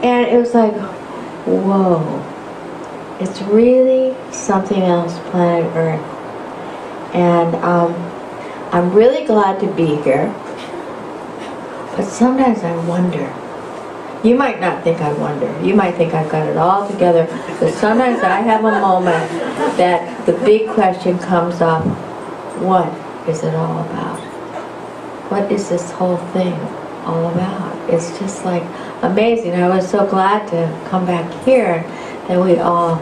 And it was like, whoa, it's really something else, planet Earth. And I'm really glad to be here, but sometimes I wonder. You might not think I wonder. You might think I've got it all together, but sometimes I have a moment that the big question comes up, what is it all about? What is this whole thing all about? It's just like amazing. I was so glad to come back here that we all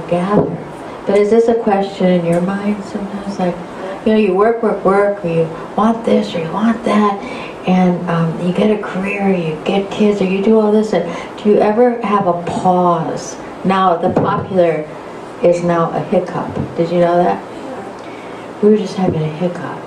gather. But is this a question in your mind sometimes? Like, you know, you work, or you want this, or you want that, and you get a career, or you get kids, or you do all this, and do you ever have a pause? Now, the popular is now a hiccup. Did you know that? We were just having a hiccup.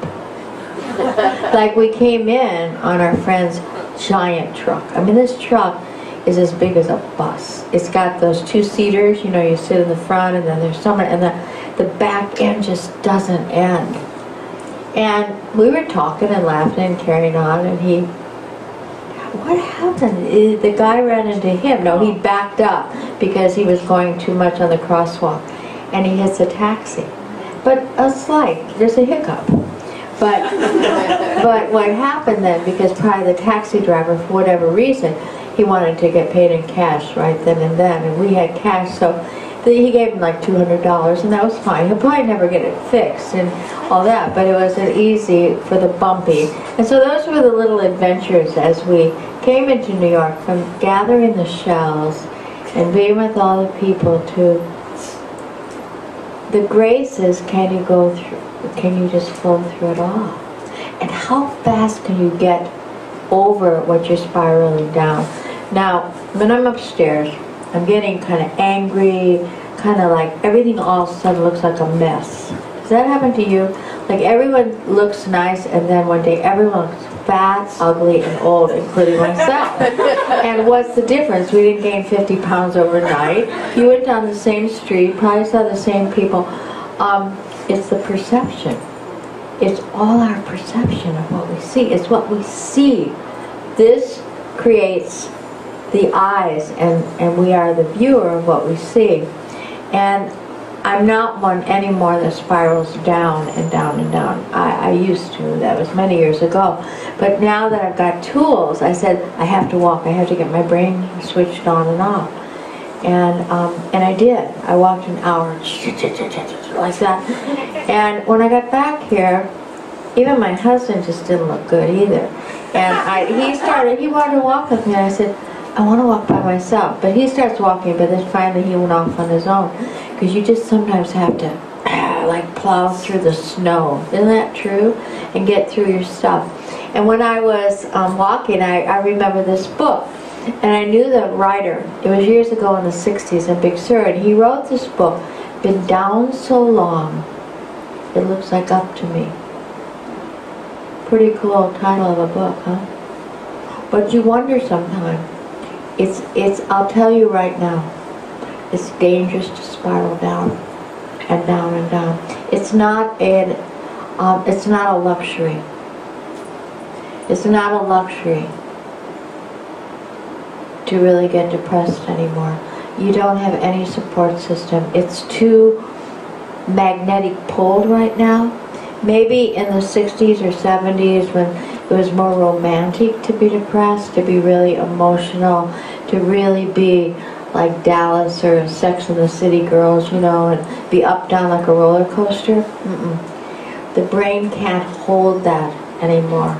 Like we came in on our friend's giant truck. I mean, this truck is as big as a bus. It's got those 2-seaters, you know, you sit in the front and then there's someone, and the back end just doesn't end. And we were talking and laughing and carrying on, and what happened? The guy ran into him. No, he backed up because he was going too much on the crosswalk, and he hits a taxi. But there's a hiccup. But what happened then, because probably the taxi driver, for whatever reason, he wanted to get paid in cash right then and then, and we had cash, so he gave him like $200, and that was fine. He'll probably never get it fixed and all that, but it was an easy for the bumpy. And so those were the little adventures as we came into New York, from gathering the shells and being with all the people to the graces. Can you go through? Can you just flow through it all? And how fast can you get over what you're spiraling down? Now, when I'm upstairs, I'm getting kind of angry, kind of like everything all of a sudden looks like a mess. Does that happen to you? Like everyone looks nice, and then one day everyone looks fat, ugly, and old, including myself. And what's the difference? We didn't gain 50 pounds overnight. You went down the same street, probably saw the same people. It's the perception. It's all our perception of what we see. It's what we see. This creates the eyes, and we are the viewer of what we see. And I'm not one anymore that spirals down and down and down. I used to. That was many years ago. But now that I've got tools, I said, I have to walk. I have to get my brain switched on and off. And I did. I walked an hour like that. And when I got back here, even my husband just didn't look good either. And he wanted to walk with me, and I said, I want to walk by myself. But he starts walking, but then finally he went off on his own. Because you just sometimes have to like plow through the snow. Isn't that true? And get through your stuff. And when I was walking, I remember this book. And I knew the writer. It was years ago in the 60s in Big Sur. And he wrote this book, Been Down So Long, It Looks Like Up to Me. Pretty cool title of a book, huh? But you wonder sometimes. I'll tell you right now, it's dangerous to spiral down and down and down. It's not a luxury. It's not a luxury to really get depressed anymore. You don't have any support system. It's too magnetic pulled right now. Maybe in the 60s or 70s when it was more romantic to be depressed, to be really emotional, to really be like Dallas or Sex and the City girls, you know, and be up down like a roller coaster. The brain can't hold that anymore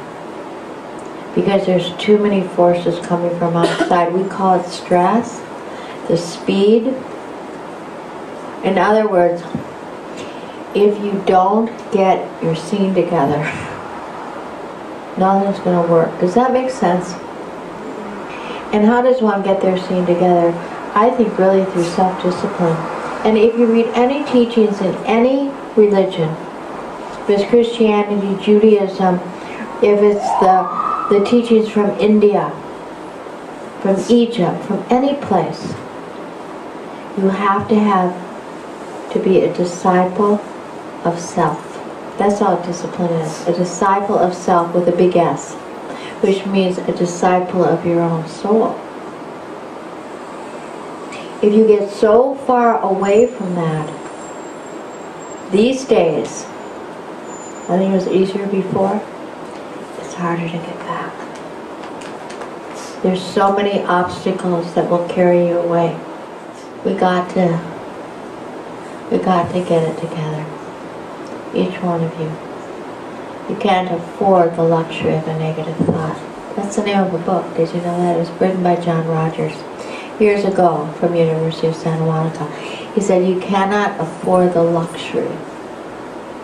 because there's too many forces coming from outside. We call it stress, the speed. In other words, if you don't get your scene together, nothing's going to work. Does that make sense? And how does one get their scene together? I think really through self-discipline. And if you read any teachings in any religion, if it's Christianity, Judaism, if it's the teachings from India, from Egypt, from any place, you have to be a disciple of self. That's all discipline is. A disciple of self with a big S, which means a disciple of your own soul. if you get so far away from that, these days, I think it was easier before, it's harder to get back. There's so many obstacles that will carry you away. We got to get it together. Each one of you. You can't afford the luxury of a negative thought. That's the name of a book. Did you know that? It was written by John Rogers years ago from University of Santa Monica. He said you cannot afford the luxury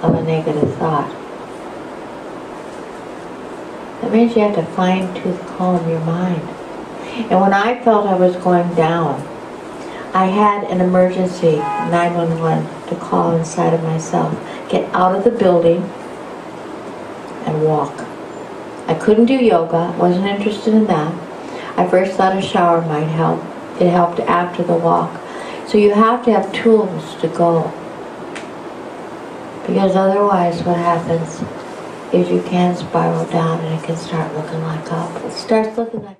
of a negative thought. That means you have to fine-tooth comb your mind. And when I felt I was going down, I had an emergency 911 to call inside of myself. Get out of the building and walk. I couldn't do yoga, wasn't interested in that. I first thought a shower might help. It helped after the walk. So you have to have tools to go. Because otherwise what happens is you can spiral down and it can start looking like up. It starts looking like